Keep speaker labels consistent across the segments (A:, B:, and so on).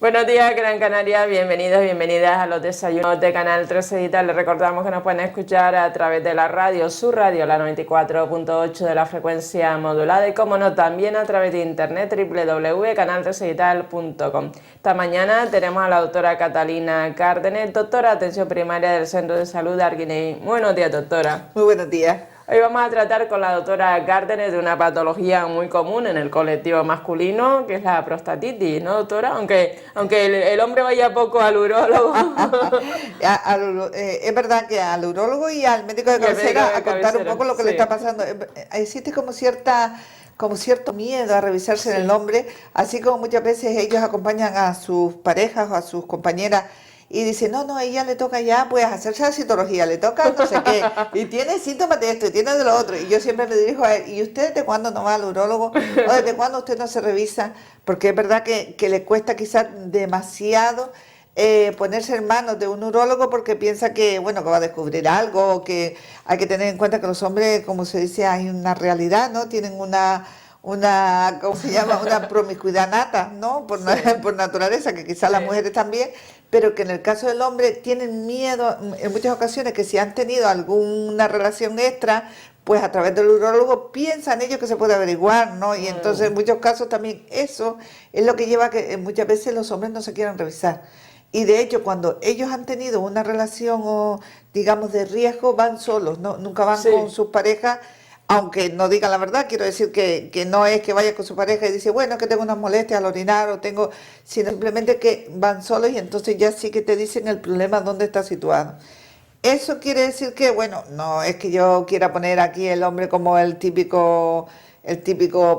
A: Buenos días, Gran Canaria, bienvenidos, bienvenidas a los desayunos de Canal 13 Digital. Les recordamos que nos pueden escuchar a través de la radio, su radio, la 94.8 de la frecuencia modulada y, como no, también a través de internet, www.canal13digital.com. Esta mañana tenemos a la doctora Catalina Cárdenas, doctora de Atención Primaria del Centro de Salud de Arguineguín. Buenos días, doctora.
B: Muy buenos días.
A: Hoy vamos a tratar con la doctora Cárdenas de una patología muy común en el colectivo masculino, que es la prostatitis, ¿no, doctora? Aunque el hombre vaya poco al urólogo.
B: Es verdad que al urólogo y al médico de cabecera a contar un poco lo que le está pasando. Existe como cierto miedo a revisarse en el hombre, así como muchas veces ellos acompañan a sus parejas o a sus compañeras y dicen, no, ella le toca ya, pues hacerse la citología, le toca no sé qué, y tiene síntomas de esto y tiene de lo otro. Y yo siempre le dirijo a él, ¿y usted desde cuándo no va al urólogo? ¿O desde cuándo usted no se revisa? Porque es verdad que le cuesta quizás demasiado ponerse en manos de un urólogo porque piensa que, bueno, que va a descubrir algo, o que hay que tener en cuenta que los hombres, como se dice, hay una realidad, ¿no? Tienen ¿cómo se llama? Una promiscuidad nata, ¿no? Por naturaleza, que quizás las mujeres también, pero que en el caso del hombre tienen miedo en muchas ocasiones que si han tenido alguna relación extra, pues a través del urólogo piensan ellos que se puede averiguar, ¿no? Y entonces en muchos casos también eso es lo que lleva a que muchas veces los hombres no se quieran revisar. Y de hecho, cuando ellos han tenido una relación, o digamos, de riesgo, van solos, ¿no? Nunca van con sus parejas, aunque no digan la verdad. Quiero decir que no es que vaya con su pareja y dice, bueno, que tengo unas molestias al orinar, sino simplemente que van solos y entonces ya sí que te dicen el problema dónde está situado. Eso quiere decir que, bueno, no es que yo quiera poner aquí el hombre como el típico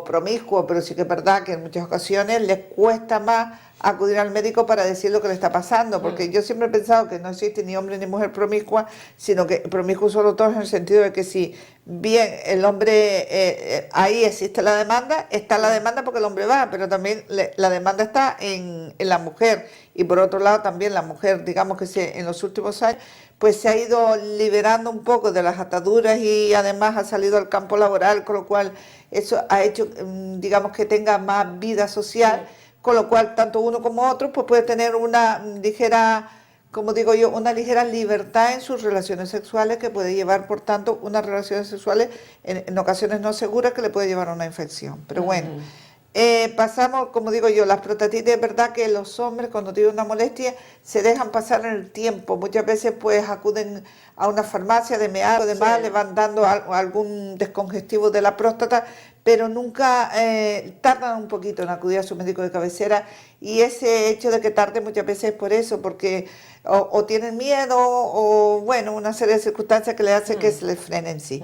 B: promiscuo, pero sí que es verdad que en muchas ocasiones les cuesta más acudir al médico para decir lo que le está pasando, porque yo siempre he pensado que no existe ni hombre ni mujer promiscua, sino que promiscuos son los dos, en el sentido de que si bien el hombre, ahí existe la demanda, está la demanda porque el hombre va, pero también la demanda está en la mujer, y por otro lado también la mujer, digamos que en los últimos años pues se ha ido liberando un poco de las ataduras y además ha salido al campo laboral, con lo cual eso ha hecho, digamos, que tenga más vida social, con lo cual tanto uno como otro pues puede tener una ligera, como digo yo, una ligera libertad en sus relaciones sexuales, que puede llevar, por tanto, unas relaciones sexuales en ocasiones no seguras, que le puede llevar a una infección. Pero bueno, pasamos, como digo yo, las prostatitis, es verdad que los hombres cuando tienen una molestia se dejan pasar en el tiempo. Muchas veces pues acuden a una farmacia de meado, demás, le van dando algún descongestivo de la próstata, pero nunca tardan un poquito en acudir a su médico de cabecera, y ese hecho de que tarde muchas veces es por eso, porque o tienen miedo o, bueno, una serie de circunstancias que le hacen que se les frene en sí.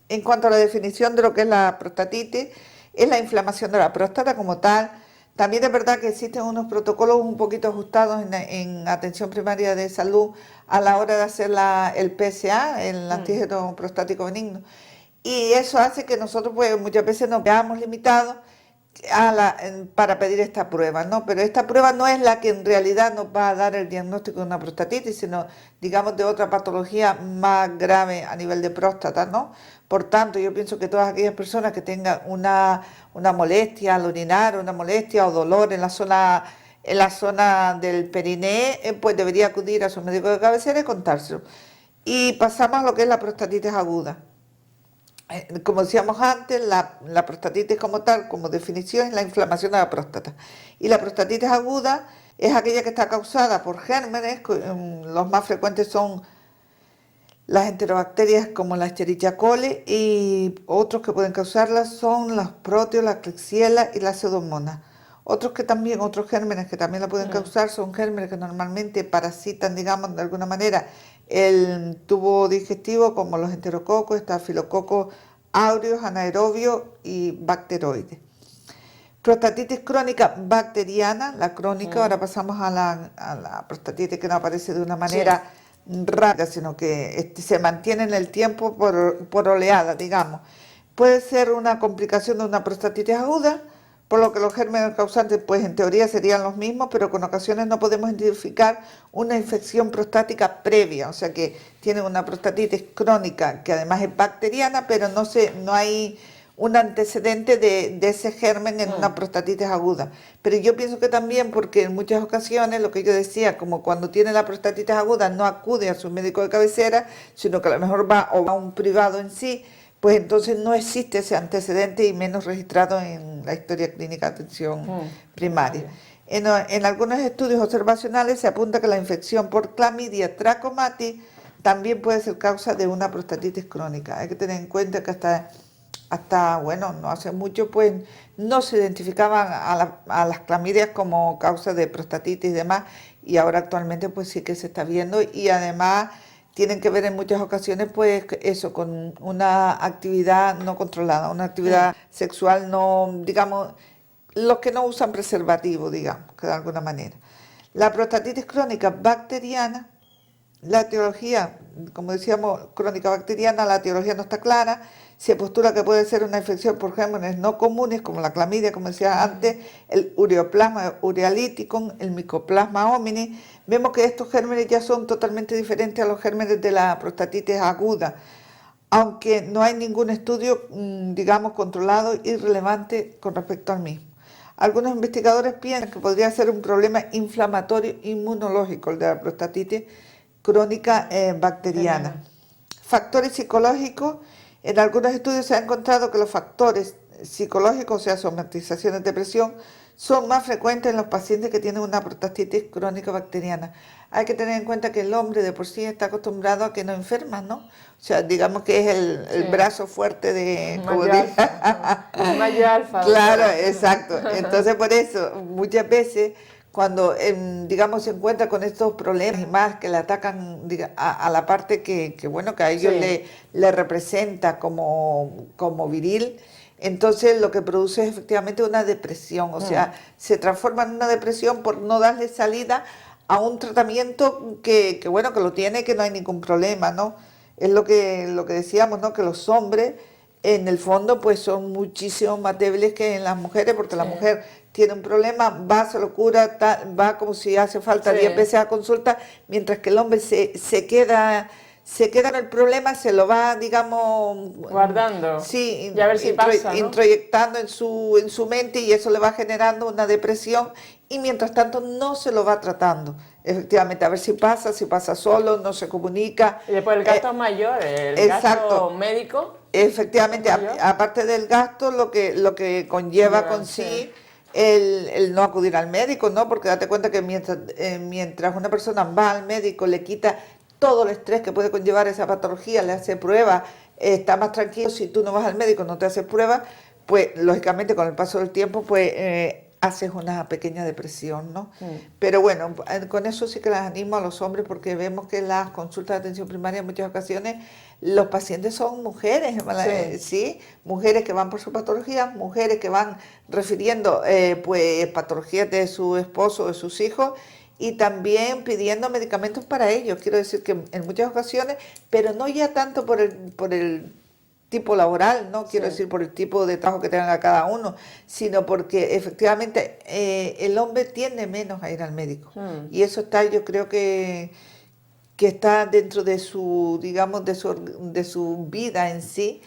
B: En cuanto a la definición de lo que es la prostatitis, es la inflamación de la próstata como tal. También es verdad que existen unos protocolos un poquito ajustados en atención primaria de salud a la hora de hacer el PSA, el antígeno prostático benigno. Y eso hace que nosotros pues muchas veces nos veamos limitados para pedir esta prueba, ¿no? Pero esta prueba no es la que en realidad nos va a dar el diagnóstico de una prostatitis, sino, digamos, de otra patología más grave a nivel de próstata, ¿no? Por tanto, yo pienso que todas aquellas personas que tengan una molestia al orinar, una molestia o dolor en la zona del periné, pues debería acudir a su médico de cabecera y contárselo. Y pasamos a lo que es la prostatitis aguda. Como decíamos antes, la prostatitis como tal, como definición, es la inflamación de la próstata. Y la prostatitis aguda es aquella que está causada por gérmenes. Los más frecuentes son las enterobacterias, como la Escherichia coli, y otros que pueden causarlas son los proteos, la Klebsiella y la Pseudomonas. Otros gérmenes que también la pueden causar son gérmenes que normalmente parasitan, digamos, de alguna manera el tubo digestivo, como los enterococos, estafilococos aureus, anaerobios y bacteroides. Prostatitis crónica bacteriana, la crónica. Ahora pasamos a la prostatitis que no aparece de una manera rápida, sino que se mantiene en el tiempo por oleada, digamos. Puede ser una complicación de una prostatitis aguda, por lo que los gérmenes causantes, pues en teoría serían los mismos, pero con ocasiones no podemos identificar una infección prostática previa, o sea que tienen una prostatitis crónica que además es bacteriana, pero no hay un antecedente de ese germen en una prostatitis aguda. Pero yo pienso que también porque en muchas ocasiones, lo que yo decía, como cuando tiene la prostatitis aguda no acude a su médico de cabecera, sino que a lo mejor va o va a un privado en sí, pues entonces no existe ese antecedente y menos registrado en la historia clínica de atención primaria. En algunos estudios observacionales se apunta que la infección por Clamidia trachomatis también puede ser causa de una prostatitis crónica. Hay que tener en cuenta que hasta bueno, no hace mucho, pues no se identificaban a las clamidias como causa de prostatitis y demás, y ahora actualmente pues sí que se está viendo, y además tienen que ver en muchas ocasiones pues eso, con una actividad no controlada, una actividad sexual no, digamos, los que no usan preservativo, digamos, que de alguna manera. La prostatitis crónica bacteriana, la etiología, como decíamos, crónica bacteriana, la etiología no está clara. Se postula que puede ser una infección por gérmenes no comunes, como la clamidia, como decía antes, el ureoplasma urealyticum, el mycoplasma hominis. Vemos que estos gérmenes ya son totalmente diferentes a los gérmenes de la prostatitis aguda, aunque no hay ningún estudio, digamos, controlado y relevante con respecto al mismo. Algunos investigadores piensan que podría ser un problema inflamatorio inmunológico el de la prostatitis crónica bacteriana. Factores psicológicos. En algunos estudios se ha encontrado que los factores psicológicos, o sea, somatizaciones de depresión, son más frecuentes en los pacientes que tienen una prostatitis crónica bacteriana. Hay que tener en cuenta que el hombre de por sí está acostumbrado a que no enferma, ¿no? O sea, digamos que es el brazo fuerte de...
A: Mayor alfa.
B: Claro, exacto. Entonces, por eso, muchas veces, cuando, digamos, se encuentra con estos problemas y más que le atacan a la parte que bueno, que a ellos le representa como viril, entonces lo que produce es efectivamente una depresión, o sea, se transforma en una depresión por no darle salida a un tratamiento que bueno, que lo tiene, que no hay ningún problema, ¿no? Es lo que decíamos, ¿no? Que los hombres, en el fondo, pues son muchísimo más débiles que en las mujeres, porque la mujer tiene un problema, va, se lo cura, va como si hace falta 10 veces a consulta, mientras que el hombre se queda en el problema, se lo va, digamos...
A: guardando.
B: Sí,
A: y a ver si pasa, ¿no?
B: Introyectando en su mente, y eso le va generando una depresión, y mientras tanto no se lo va tratando. Efectivamente, a ver si pasa solo, no se comunica.
A: Y después el gasto es mayor, el gasto médico.
B: Efectivamente, aparte del gasto, lo que conlleva con sí el no acudir al médico, ¿no? Porque date cuenta que mientras una persona va al médico, le quita todo el estrés que puede conllevar esa patología, le hace pruebas, está más tranquilo. Si tú no vas al médico, no te haces pruebas, pues lógicamente con el paso del tiempo, pues haces una pequeña depresión, ¿no? Pero bueno, con eso sí que las animo a los hombres, porque vemos que en las consultas de atención primaria en muchas ocasiones los pacientes son mujeres, ¿sí? Mujeres que van por su patología, mujeres que van refiriendo pues patologías de su esposo o de sus hijos, y también pidiendo medicamentos para ellos. Quiero decir que en muchas ocasiones, pero no ya tanto por el tipo laboral, no quiero decir por el tipo de trabajo que tengan a cada uno, sino porque efectivamente el hombre tiende menos a ir al médico. Y eso está, yo creo que está dentro de su, digamos, de su vida en sí,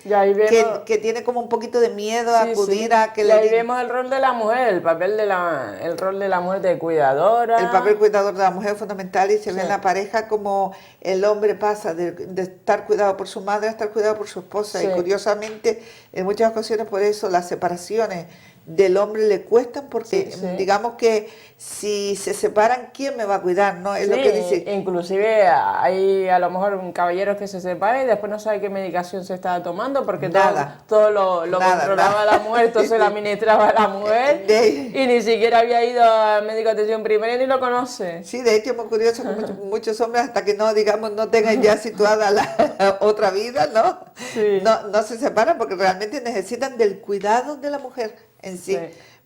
B: que tiene como un poquito de miedo a acudir a que
A: y ahí vemos el rol de la mujer, el rol de la mujer de cuidadora.
B: El papel cuidador de la mujer es fundamental, y se ve en la pareja como el hombre pasa de estar cuidado por su madre a estar cuidado por su esposa, y curiosamente en muchas ocasiones por eso las separaciones del hombre le cuestan, porque digamos que si se separan, ¿quién me va a cuidar? ¿No? Es lo que dice.
A: Inclusive hay a lo mejor caballeros que se separan y después no sabe qué medicación se estaba tomando, porque todo lo controlaba la mujer, todo se lo administraba la mujer, y ni siquiera había ido al médico de atención primaria ni lo conoce.
B: Sí, de hecho es muy curioso que muchos hombres, hasta que no, digamos, no tengan ya situada la otra vida, ¿no? No se separan, porque realmente necesitan del cuidado de la mujer en sí.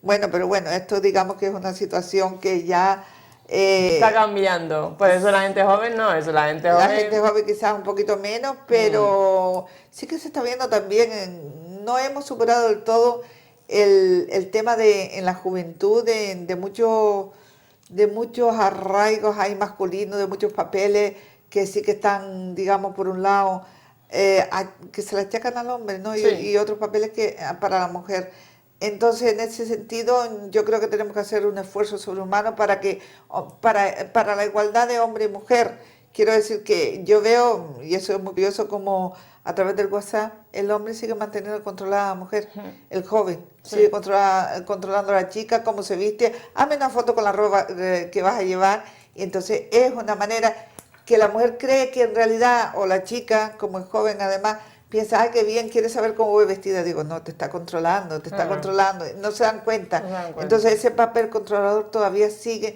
B: Bueno, pero bueno, esto digamos que es una situación que ya...
A: está cambiando. Por eso la gente joven no, eso la gente joven...
B: La gente joven quizás un poquito menos, pero sí que se está viendo también, no hemos superado del todo el tema en la juventud de muchos arraigos ahí masculinos, de muchos papeles que sí que están, digamos, por un lado que se le achacan al hombre, ¿no?
A: Sí.
B: Y otros papeles que para la mujer. Entonces, en ese sentido, yo creo que tenemos que hacer un esfuerzo sobrehumano para la igualdad de hombre y mujer. Quiero decir que yo veo, y eso es muy curioso, como a través del WhatsApp el hombre sigue manteniendo controlada a la mujer, el joven,
A: Sí.
B: sigue controlando a la chica, cómo se viste, hazme una foto con la ropa que vas a llevar, y entonces es una manera que la mujer cree que en realidad, o la chica, como es joven además, piensa, ay, qué bien, quiere saber cómo voy vestida. Digo, no, te está controlando, no se dan cuenta.
A: No se dan cuenta.
B: Entonces ese papel controlador todavía sigue,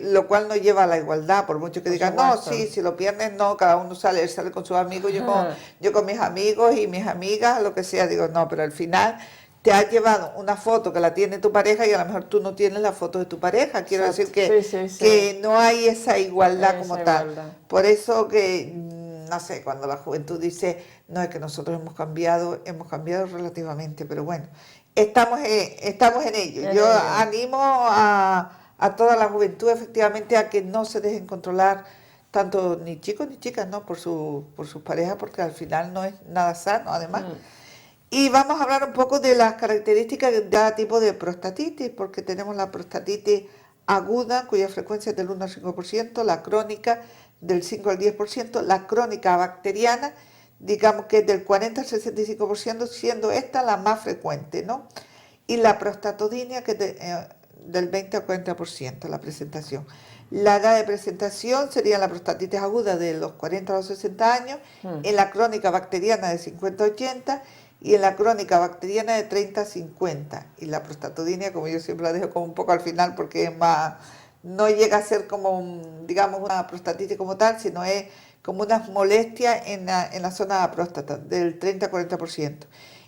B: lo cual no lleva a la igualdad, por mucho que digan, no, sí, si lo pierdes, no, cada uno sale, él sale con sus amigos, yo con mis amigos y mis amigas, lo que sea. Digo, no, pero al final te has llevado una foto que la tiene tu pareja y a lo mejor tú no tienes la foto de tu pareja. Quiero decir que no hay esa igualdad como tal. Por eso que, no sé, cuando la juventud dice, no, es que nosotros hemos cambiado relativamente, pero bueno, estamos en ello. Yo animo a toda la juventud efectivamente a que no se dejen controlar tanto ni chicos ni chicas, ¿no? por sus parejas, porque al final no es nada sano, además. Y vamos a hablar un poco de las características de cada tipo de prostatitis, porque tenemos la prostatitis aguda, cuya frecuencia es del 1 al 5%, la crónica del 5 al 10%, la crónica bacteriana, digamos que es del 40 al 65%, siendo esta la más frecuente, ¿no? Y la prostatodinia, que es del 20 al 40%, la presentación. La edad de presentación sería la prostatitis aguda de los 40 a los 60 años, en la crónica bacteriana de 50 a 80, y en la crónica bacteriana de 30 a 50. Y la prostatodinia, como yo siempre la dejo como un poco al final porque es más, no llega a ser como, digamos, una prostatitis como tal, sino es como unas molestias en la zona de la próstata, del 30 a 40%.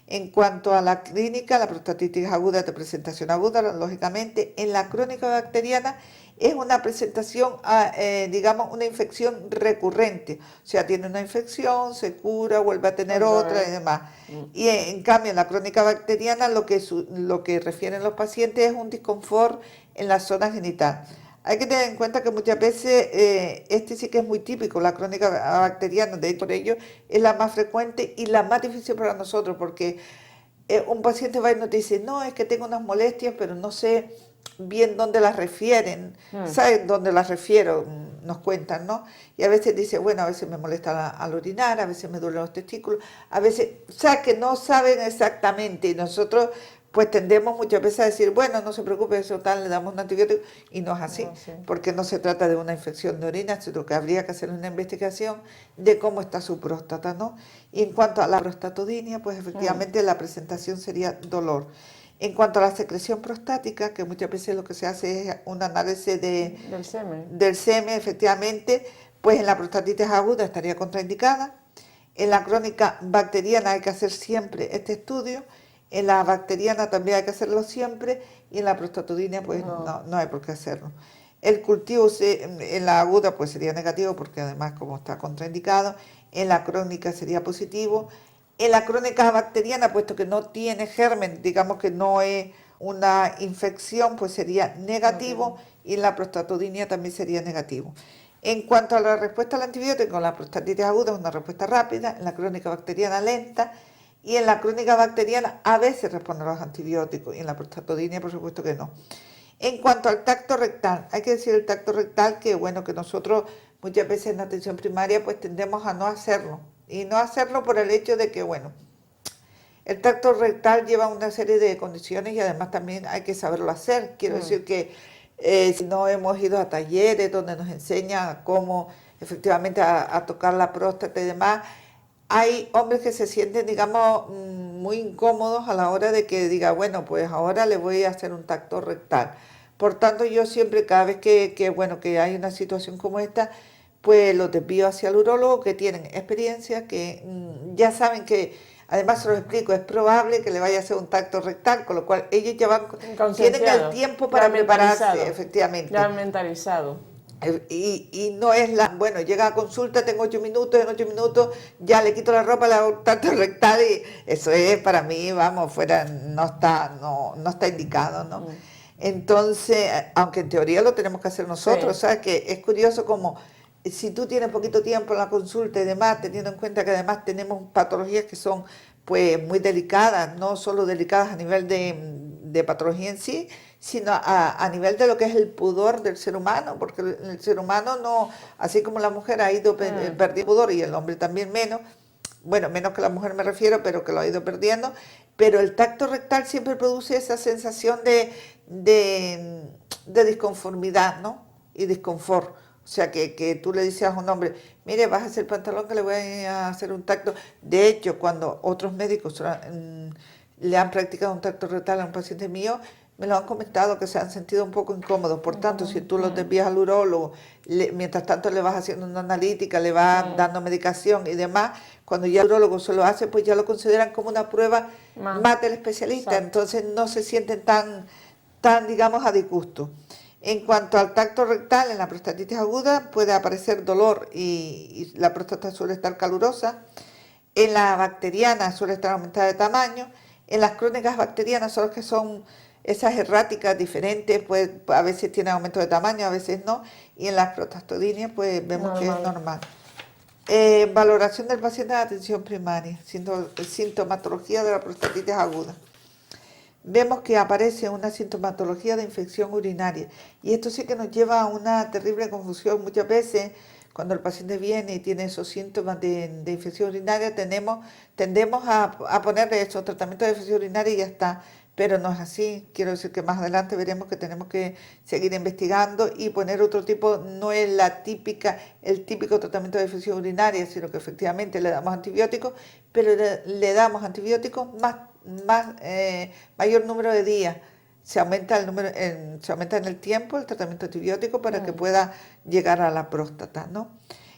B: En cuanto a la clínica, la prostatitis aguda de presentación aguda, lógicamente, en la crónica bacteriana es una presentación, digamos, una infección recurrente. O sea, tiene una infección, se cura, vuelve a tener otra y demás. Y en cambio, en la crónica bacteriana lo que refieren los pacientes es un disconfort en la zona genital. Hay que tener en cuenta que muchas veces este sí que es muy típico, la crónica bacteriana, de hecho por ello es la más frecuente y la más difícil para nosotros, porque un paciente va y nos dice, no, es que tengo unas molestias, pero no sé bien dónde las refieren, ¿saben dónde las refiero? Nos cuentan, ¿no? Y a veces dice, bueno, a veces me molesta al orinar, a veces me duelen los testículos, a veces, o sea, que no saben exactamente, y nosotros pues tendemos muchas veces a decir, bueno, no se preocupe, eso tal, le damos un antibiótico, y no es así, porque no se trata de una infección de orina, sino que habría que hacer una investigación de cómo está su próstata, ¿no? Y en cuanto a la prostatodinia, pues efectivamente la presentación sería dolor. En cuanto a la secreción prostática, que muchas veces lo que se hace es un análisis del semen, efectivamente, pues en la prostatitis aguda estaría contraindicada. En la crónica bacteriana hay que hacer siempre este estudio. En la bacteriana también hay que hacerlo siempre. Y en la prostatodinia, pues no hay por qué hacerlo. El cultivo en la aguda pues sería negativo, porque además como está contraindicado. En la crónica sería positivo. En la crónica bacteriana, puesto que no tiene germen, digamos que no es una infección, pues sería negativo, y en la prostatodinia también sería negativo. En cuanto a la respuesta al antibiótico, en la prostatitis aguda es una respuesta rápida, en la crónica bacteriana lenta, y en la crónica bacteriana a veces responden a los antibióticos, y en la prostatodinia por supuesto que no. En cuanto al tacto rectal, hay que decir el tacto rectal que bueno, que nosotros muchas veces en atención primaria pues tendemos a no hacerlo. Y no hacerlo por el hecho de que, bueno, el tacto rectal lleva una serie de condiciones y además también hay que saberlo hacer. Quiero decir que si no hemos ido a talleres donde nos enseñan cómo efectivamente a tocar la próstata y demás, hay hombres que se sienten, digamos, muy incómodos a la hora de que diga, bueno, pues ahora le voy a hacer un tacto rectal. Por tanto, yo siempre, cada vez que hay una situación como esta, pues los desvío hacia el urólogo, que tienen experiencia, que ya saben que, además se los explico, es probable que le vaya a hacer un tacto rectal, con lo cual ellos ya tienen el tiempo para prepararse, efectivamente.
A: Ya han mentalizado.
B: Y no es bueno, llega a consulta, tengo 8 minutos, en 8 minutos ya le quito la ropa, le hago un tacto rectal, y eso es para mí, vamos, no está indicado, ¿no? Entonces, aunque en teoría lo tenemos que hacer nosotros, ¿sabes? Que es curioso como si tú tienes poquito tiempo en la consulta y demás, teniendo en cuenta que además tenemos patologías que son pues muy delicadas, no solo delicadas a nivel de patología en sí, sino a nivel de lo que es el pudor del ser humano, porque el ser humano no, así como la mujer ha ido perdiendo pudor y el hombre también menos, bueno, menos que la mujer me refiero, pero que lo ha ido perdiendo, pero el tacto rectal siempre produce esa sensación de disconformidad, ¿no? Y disconfort. O sea, que tú le dices a un hombre, mire, bájese el pantalón que le voy a hacer un tacto. De hecho, cuando otros médicos le han practicado un tacto rectal a un paciente mío, me lo han comentado que se han sentido un poco incómodos. Por tanto, si tú los desvías al urólogo, mientras tanto le vas haciendo una analítica, le vas dando medicación y demás, cuando ya el urólogo se lo hace, pues ya lo consideran como una prueba más del especialista. Exacto. Entonces no se sienten tan, digamos, a disgusto. En cuanto al tacto rectal, en la prostatitis aguda puede aparecer dolor y la próstata suele estar calurosa. En la bacteriana suele estar aumentada de tamaño. En las crónicas bacterianas son las que son esas erráticas diferentes, pues a veces tienen aumento de tamaño, a veces no. Y en las prostastodinas pues vemos que es normal. Valoración del paciente de atención primaria, sintomatología de la prostatitis aguda. Vemos que aparece una sintomatología de infección urinaria y esto sí que nos lleva a una terrible confusión. Muchas veces cuando el paciente viene y tiene esos síntomas de infección urinaria tendemos a ponerle eso, tratamiento de infección urinaria y ya está, pero no es así. Quiero decir que más adelante veremos que tenemos que seguir investigando y poner otro tipo, no es el típico tratamiento de infección urinaria, sino que efectivamente le damos antibióticos, pero le damos antibióticos mayor número de días. Se aumenta en el tiempo el tratamiento antibiótico para que pueda llegar a la próstata, ¿no?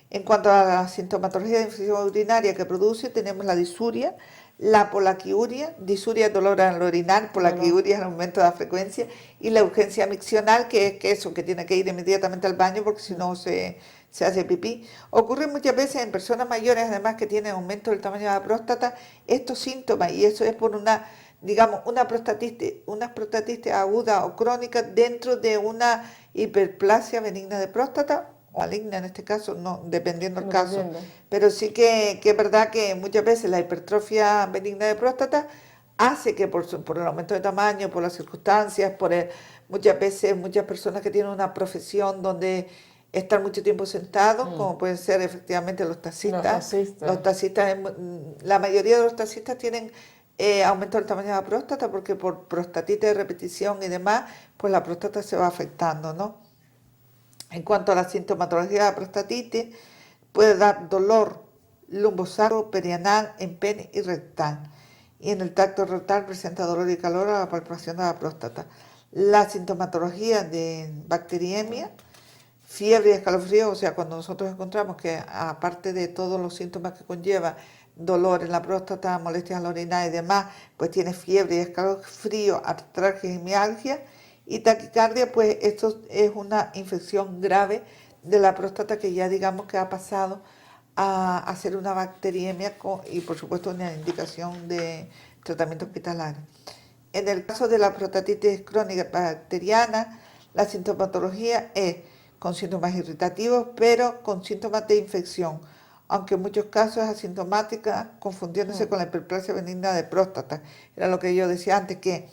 B: En cuanto a la sintomatología de infección urinaria que produce, tenemos la disuria, la polaquiuria, disuria es dolor al orinar, polaquiuria es el aumento de la frecuencia, y la urgencia miccional, que es que eso, que tiene que ir inmediatamente al baño porque si no se hace pipí. Ocurre muchas veces en personas mayores, además, que tienen aumento del tamaño de la próstata, estos síntomas, y eso es por una prostatitis aguda o crónica dentro de una hiperplasia benigna de próstata, o maligna en este caso, no, dependiendo del caso. Pero sí que es verdad que muchas veces la hipertrofia benigna de próstata hace que por el aumento de tamaño, por las circunstancias, muchas veces muchas personas que tienen una profesión donde están mucho tiempo sentados, como pueden ser efectivamente los taxistas. La mayoría de los taxistas tienen aumento del tamaño de la próstata porque por prostatitis de repetición y demás, pues la próstata se va afectando, ¿no? En cuanto a la sintomatología de la prostatitis, puede dar dolor lumbosarco, perianal, en pene y rectal. Y en el tracto rectal presenta dolor y calor a la palpación de la próstata. La sintomatología de bacteriemia, fiebre y escalofrío, o sea, cuando nosotros encontramos que aparte de todos los síntomas que conlleva dolor en la próstata, molestias al orinar y demás, pues tiene fiebre y escalofrío, artralgia y mialgia, y taquicardia, pues esto es una infección grave de la próstata que ya digamos que ha pasado a ser una bacteriemia y por supuesto una indicación de tratamiento hospitalario. En el caso de la prostatitis crónica bacteriana, la sintomatología es con síntomas irritativos, pero con síntomas de infección, aunque en muchos casos es asintomática, confundiéndose con la hiperplasia benigna de próstata. Era lo que yo decía antes, que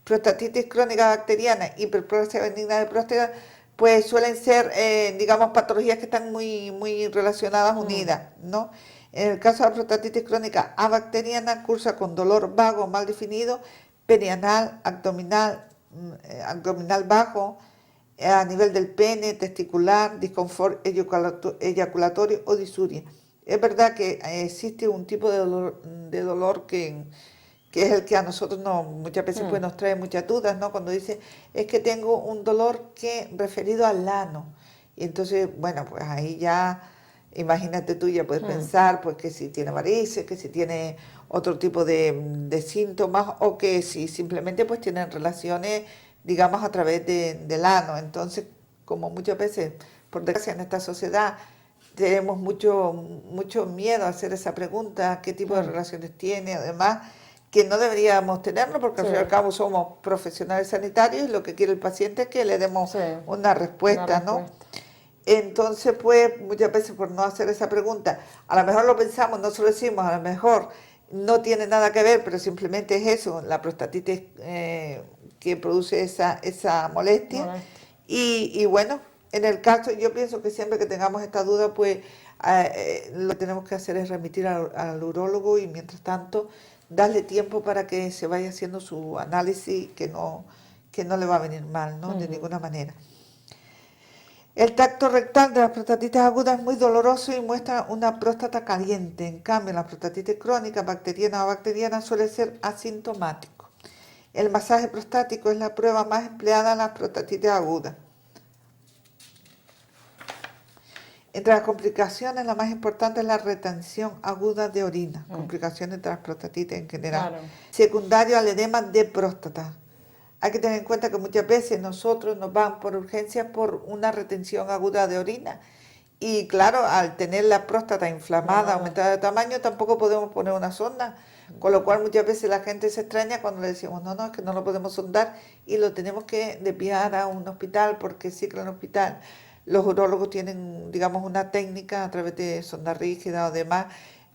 B: prostatitis crónica bacteriana y hiperplasia benigna de próstata, pues suelen ser, digamos, patologías que están muy, muy relacionadas, unidas, ¿no? En el caso de la prostatitis crónica abacteriana, cursa con dolor vago mal definido, perianal, abdominal bajo, a nivel del pene, testicular, disconfort eyaculatorio o disuria. Es verdad que existe un tipo de dolor que es el que a nosotros muchas veces pues, nos trae muchas dudas, ¿no? Cuando dice, es que tengo un dolor referido al ano. Y entonces, bueno, pues ahí ya, imagínate tú, ya puedes pensar pues que si tiene varices, que si tiene otro tipo de síntomas o que si simplemente pues tienen relaciones, digamos, a través del ano. Entonces, como muchas veces, por desgracia en esta sociedad, tenemos mucho miedo a hacer esa pregunta, qué tipo de relaciones tiene, además, que no deberíamos tenerlo porque al fin y al cabo somos profesionales sanitarios y lo que quiere el paciente es que le demos una respuesta, ¿no? Entonces, pues, muchas veces por no hacer esa pregunta, a lo mejor lo pensamos, no se lo decimos, a lo mejor no tiene nada que ver, pero simplemente es eso, la prostatitis que produce esa molestia. Y bueno, en el caso, yo pienso que siempre que tengamos esta duda, pues lo que tenemos que hacer es remitir al urólogo y mientras tanto darle tiempo para que se vaya haciendo su análisis que no le va a venir mal, ¿no? De ninguna manera. El tacto rectal de las prostatitis agudas es muy doloroso y muestra una próstata caliente. En cambio, la prostatitis crónica, bacteriana o bacteriana, suele ser asintomático. El masaje prostático es la prueba más empleada en las prostatitis agudas. Entre las complicaciones, la más importante es la retención aguda de orina, complicaciones de las prostatitis en general. Claro. Secundario al edema de próstata. Hay que tener en cuenta que muchas veces nosotros nos van por urgencias por una retención aguda de orina. Y claro, al tener la próstata inflamada, aumentada de tamaño, tampoco podemos poner una sonda. Con lo cual muchas veces la gente se extraña cuando le decimos, no, es que no lo podemos sondar y lo tenemos que desviar a un hospital porque sí que en el hospital los urólogos tienen, digamos, una técnica a través de sonda rígida o demás,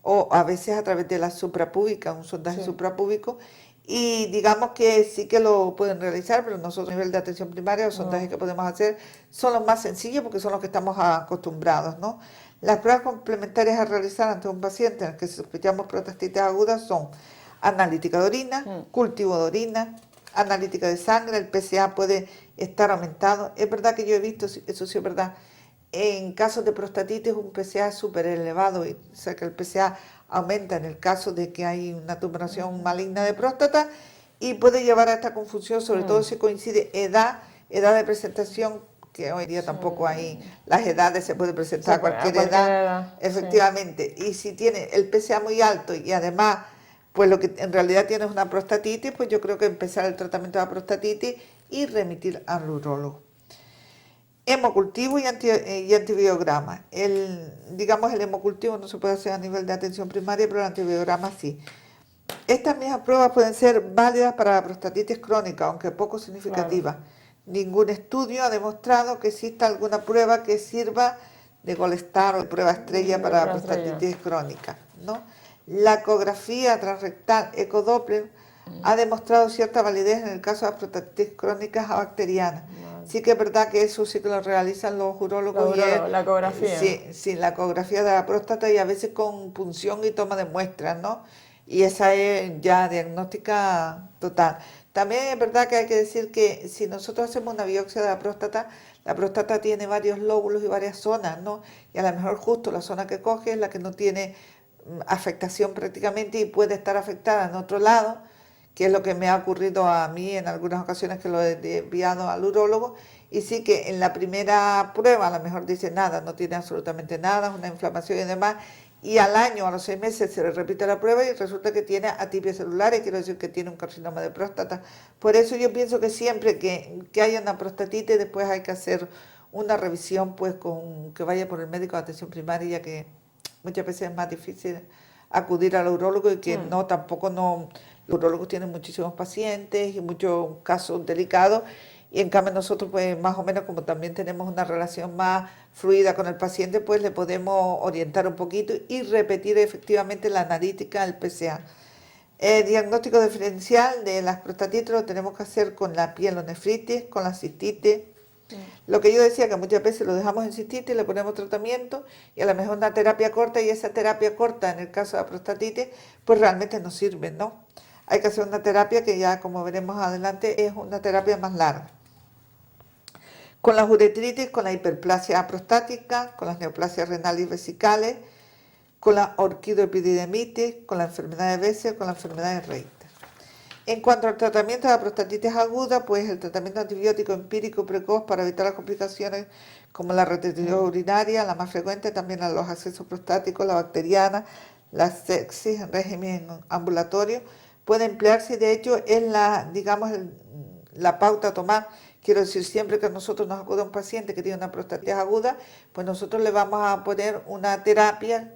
B: o a veces a través de la suprapúbica, un sondaje suprapúbico, y digamos que sí que lo pueden realizar, pero nosotros a nivel de atención primaria los sondajes que podemos hacer son los más sencillos porque son los que estamos acostumbrados, ¿no? Las pruebas complementarias a realizar ante un paciente en el que sospechamos prostatitis aguda son analítica de orina, cultivo de orina, analítica de sangre, el PSA puede estar aumentado. Es verdad que yo he visto, eso sí es verdad, en casos de prostatitis un PSA súper elevado, o sea que el PSA aumenta en el caso de que hay una tumoración maligna de próstata y puede llevar a esta confusión, sobre todo si coincide edad de presentación, que hoy día tampoco hay las edades, se puede presentar a cualquier edad, efectivamente. Y si tiene el PSA muy alto y además, pues lo que en realidad tiene es una prostatitis, pues yo creo que empezar el tratamiento de la prostatitis y remitir al urólogo. Hemocultivo y antibiograma. El hemocultivo no se puede hacer a nivel de atención primaria, pero el antibiograma sí. Estas mismas pruebas pueden ser válidas para la prostatitis crónica, aunque poco significativa. Claro. Ningún estudio ha demostrado que exista alguna prueba que sirva de gold star o de prueba estrella para la prostatitis crónica, ¿no? La ecografía transrectal ecodoppler ha demostrado cierta validez en el caso de las prostatitis crónicas bacterianas. Sí que es verdad que eso sí que lo realizan los urólogos.
A: La ecografía.
B: Sí, la ecografía de la próstata y a veces con punción y toma de muestras, ¿no? Y esa es ya diagnóstica total. También es verdad que hay que decir que si nosotros hacemos una biopsia de la próstata tiene varios lóbulos y varias zonas, ¿no? Y a lo mejor justo la zona que coge es la que no tiene afectación prácticamente y puede estar afectada en otro lado, que es lo que me ha ocurrido a mí en algunas ocasiones que lo he enviado al urólogo, y sí que en la primera prueba a lo mejor dice nada, no tiene absolutamente nada, es una inflamación y demás, y al año, a los 6 meses, se le repite la prueba y resulta que tiene atipia celular, y quiero decir que tiene un carcinoma de próstata. Por eso yo pienso que siempre que haya una prostatitis, después hay que hacer una revisión, pues con que vaya por el médico de atención primaria, ya que muchas veces es más difícil acudir al urólogo y que los urólogos tienen muchísimos pacientes y muchos casos delicados, y en cambio nosotros pues más o menos como también tenemos una relación más fluida con el paciente, pues le podemos orientar un poquito y repetir efectivamente la analítica, el PSA. El diagnóstico diferencial de las prostatitis lo tenemos que hacer con la pielonefritis, con la cistitis. Lo que yo decía, que muchas veces lo dejamos en cistitis, le ponemos tratamiento y a lo mejor una terapia corta, y esa terapia corta en el caso de la prostatitis pues realmente no sirve, ¿no? Hay que hacer una terapia que ya, como veremos adelante, es una terapia más larga. Con la uretritis, con la hiperplasia prostática, con las neoplasias renales y vesicales, con la orquidoepididemitis, con la enfermedad de Bessel, con la enfermedad de Reiter. En cuanto al tratamiento de la prostatitis aguda, pues el tratamiento antibiótico empírico precoz para evitar las complicaciones como la retención urinaria, la más frecuente, también los accesos prostáticos, la bacteriana, la sepsis en régimen ambulatorio, puede emplearse, y de hecho es la pauta a tomar. Quiero decir, siempre que nosotros nos acude un paciente que tiene una prostatitis aguda, pues nosotros le vamos a poner una terapia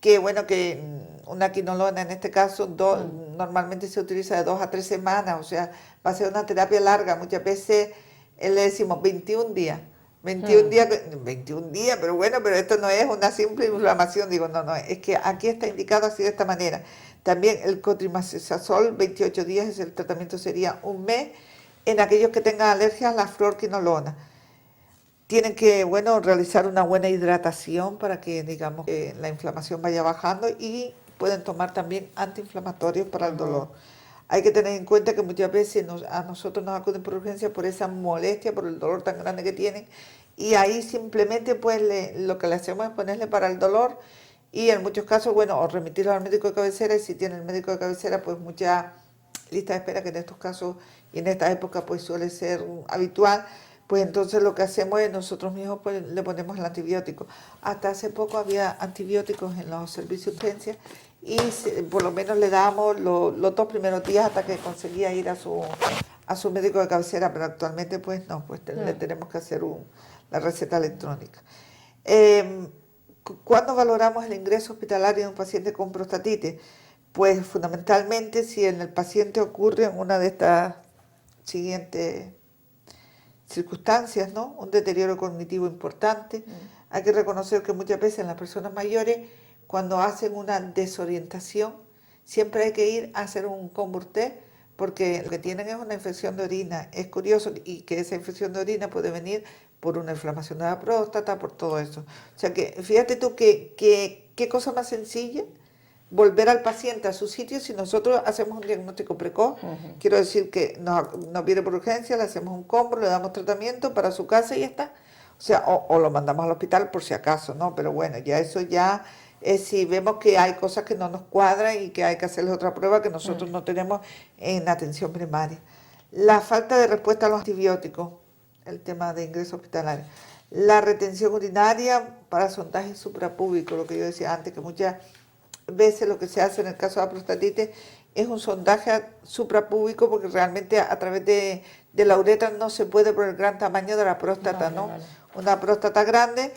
B: que una quinolona en este caso, normalmente se utiliza de 2 a 3 semanas, o sea, va a ser una terapia larga, muchas veces le decimos 21 días, 21 días, 21 días, pero bueno, pero esto no es una simple inflamación, digo, no, es que aquí está indicado así de esta manera. También el cotrimoxazol, 28 días, el tratamiento sería un mes en aquellos que tengan alergia a la fluorquinolona. Tienen que, bueno, realizar una buena hidratación para que, digamos, que la inflamación vaya bajando y pueden tomar también antiinflamatorios para el dolor. Hay que tener en cuenta que muchas veces a nosotros nos acuden por urgencia por esa molestia, por el dolor tan grande que tienen, y ahí simplemente pues lo que le hacemos es ponerle para el dolor y en muchos casos, bueno, o remitirlo al médico de cabecera, y si tiene el médico de cabecera, pues mucha lista de espera, que en estos casos y en esta época pues suele ser habitual, pues entonces lo que hacemos es nosotros mismos pues le ponemos el antibiótico. Hasta hace poco había antibióticos en los servicios de urgencia y por lo menos le dábamos los 2 primeros días hasta que conseguía ir a su médico de cabecera, pero actualmente pues no, pues le tenemos que hacer la receta electrónica. ¿Cuándo valoramos el ingreso hospitalario de un paciente con prostatitis? Pues fundamentalmente si en el paciente ocurre una de estas siguientes circunstancias, ¿no? Un deterioro cognitivo importante. Hay que reconocer que muchas veces en las personas mayores, cuando hacen una desorientación, siempre hay que ir a hacer un Conburté, porque lo que tienen es una infección de orina. Es curioso y que esa infección de orina puede venir por una inflamación de la próstata, por todo eso. O sea que fíjate tú que qué cosa más sencilla volver al paciente a su sitio si nosotros hacemos un diagnóstico precoz. Quiero decir que nos viene por urgencia, le hacemos un compro, le damos tratamiento para su casa y ya está. O sea, o lo mandamos al hospital por si acaso, ¿no? Pero bueno, ya eso ya es si vemos que hay cosas que no nos cuadran y que hay que hacerles otra prueba que nosotros no tenemos en atención primaria. La falta de respuesta a los antibióticos, el tema de ingreso hospitalario. La retención urinaria para sondaje suprapúbico, lo que yo decía antes, que muchas veces lo que se hace en el caso de la prostatitis es un sondaje suprapúbico porque realmente a través de la uretra no se puede por el gran tamaño de la próstata, ¿no? Una próstata grande,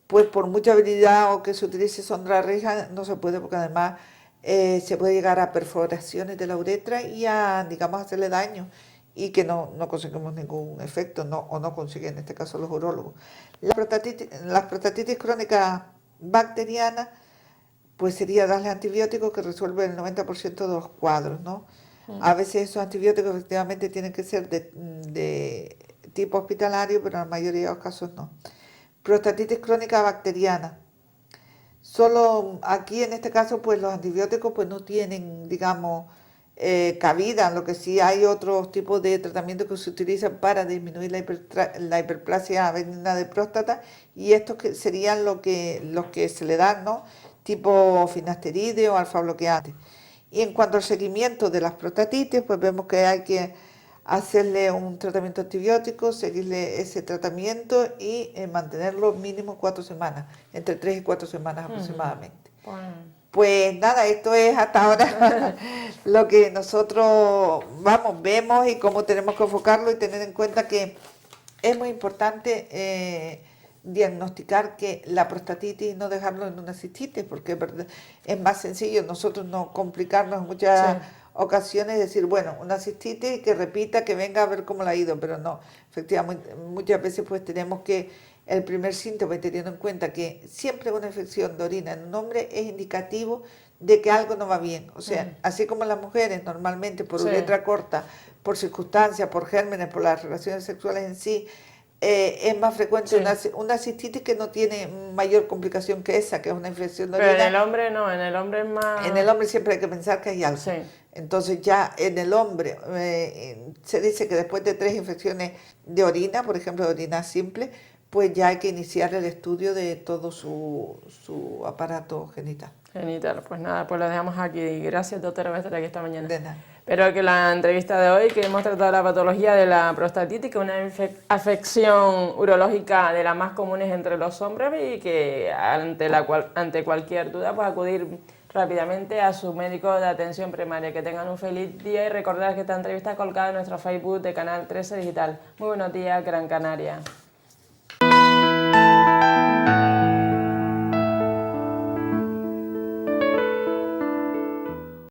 B: pues por mucha habilidad o que se utilice sonda rija, no se puede porque además se puede llegar a perforaciones de la uretra y a, digamos, hacerle daño y que no conseguimos ningún efecto, o no consiguen en este caso los urólogos. Las prostatitis crónicas bacterianas, pues sería darle antibióticos que resuelven el 90% de los cuadros, ¿no? A veces esos antibióticos efectivamente tienen que ser de tipo hospitalario, pero en la mayoría de los casos no. Prostatitis crónica bacteriana. Solo aquí en este caso pues los antibióticos pues no tienen, digamos, cabida. Lo que sí hay otros tipos de tratamientos que se utilizan para disminuir la hiperplasia benigna de próstata y estos que serían los que se le dan, ¿no? Tipo finasteride o alfa bloqueante. Y en cuanto al seguimiento de las prostatitis, pues vemos que hay que hacerle un tratamiento antibiótico, seguirle ese tratamiento y mantenerlo mínimo 4 semanas, entre 3 y 4 semanas aproximadamente. Pues nada, esto es hasta ahora lo que nosotros vemos y cómo tenemos que enfocarlo y tener en cuenta que es muy importante diagnosticar que la prostatitis y no dejarlo en una cistitis, porque es más sencillo nosotros no complicarnos en muchas ocasiones, decir, bueno, una cistitis que repita, que venga a ver cómo le ha ido, pero no, efectivamente, muchas veces pues tenemos que el primer síntoma, y teniendo en cuenta que siempre una infección de orina en un hombre es indicativo de que algo no va bien. O sea, así como las mujeres normalmente por uretra corta, por circunstancias, por gérmenes, por las relaciones sexuales en sí, es más frecuente una cistitis que no tiene mayor complicación que esa, que es una infección de orina.
A: Pero en el hombre no, en el hombre es más...
B: En el hombre siempre hay que pensar que hay algo. Entonces ya en el hombre se dice que después de 3 infecciones de orina, por ejemplo de orina simple, pues ya hay que iniciar el estudio de todo su aparato genital.
A: Pues nada, pues lo dejamos aquí. Gracias, doctora, por estar aquí esta mañana.
B: De nada.
A: Espero que la entrevista de hoy, que hemos tratado la patología de la prostatitis, que es una afección urológica de las más comunes entre los hombres y que ante cualquier duda, pues acudir rápidamente a su médico de atención primaria. Que tengan un feliz día y recordar que esta entrevista es colgada en nuestro Facebook de Canal 13 Digital. Muy buenos días, Gran Canaria.